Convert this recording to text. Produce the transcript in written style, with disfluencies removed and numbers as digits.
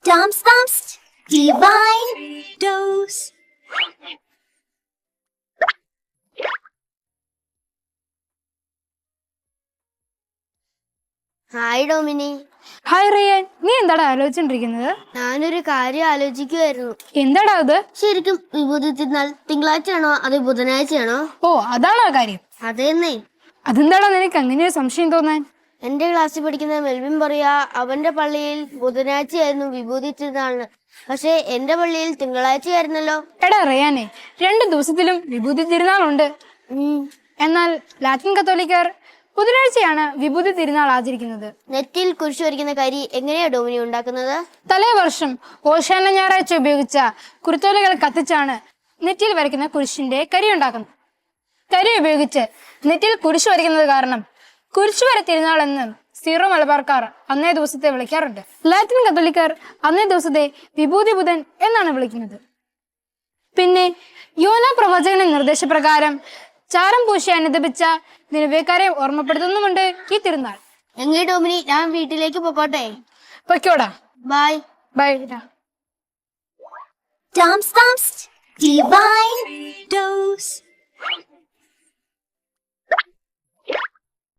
Tom Thumbs Divine Dose. Hi Domini. Hi Ryan, നീ എന്താടാ ആലോചിച്ചോണ്ടിരിക്കുന്നത്? ഞാനൊരു കാര്യം ആലോചിക്കുമായിരുന്നു. എന്താടാ അത്? ശരിക്കും വിഭൂതി തിരുനാൾ തിങ്കളാഴ്ചയാണോ അത് ബുധനാഴ്ചയാണോ? ഓ, അതാണോ ആ കാര്യം? അതേന്നേ. അതെന്താടാ നിനക്ക് അങ്ങനെ ഒരു സംശയം തോന്നാൻ? എന്റെ ക്ലാസ്സിൽ പഠിക്കുന്ന മെൽവിൻ പറയാ അവന്റെ പള്ളിയിൽ ബുധനാഴ്ചയായിരുന്നു വിഭൂതി തിരുനാളിന്. പക്ഷെ എന്റെ പള്ളിയിൽ തിങ്കളാഴ്ചയായിരുന്നല്ലോ. എടാ റിയാനെ, 2 ദിവസത്തിലും വിഭൂതി തിരുനാളുണ്ട്. എന്നാൽ ലാറ്റിൻ കത്തോലിക്കർ ബുധനാഴ്ചയാണ് വിഭൂതി തിരുനാൾ ആചരിക്കുന്നത്. നെറ്റിൽ കുരിശ് വരയ്ക്കുന്ന കരി എങ്ങനെയാ ഡോമിനി ഉണ്ടാക്കുന്നത്? തലേ വർഷം ഓശാന ഞായറാഴ്ച ഉപയോഗിച്ച കുരുത്തോലകൾ കത്തിച്ചാണ് നെറ്റിയിൽ വരയ്ക്കുന്ന കുരിശിന്റെ കരി ഉണ്ടാക്കുന്നത്. കരി ഉപയോഗിച്ച് നെറ്റിൽ കുരിശ് വരയ്ക്കുന്നത് കാരണം കുരിശ് വര തിരുനാൾ എന്ന് സീറോ മലബാർക്കാർ അന്നേ ദിവസത്തെ വിളിക്കാറുണ്ട്. ലാറ്റിൻ കത്തോലിക്കർ അന്നേ ദിവസത്തെ വിഭൂതി ബുധൻ എന്നാണ് വിളിക്കുന്നത്. പിന്നെ യോന പ്രവാചകന്റെ നിർദ്ദേശപ്രകാരം ചാരം പൂശി അനുദപിച്ച നിരവേക്കാരെ ഓർമ്മപ്പെടുത്തുന്നുമുണ്ട് ഈ തിരുനാൾ. എങ്ങനെ ഡോമിനി, ഞാൻ വീട്ടിലേക്ക് പോക്കോട്ടെ? പൊയ്ക്കോടാ. Bye. Bye. Tom Thumbs Divine Dose.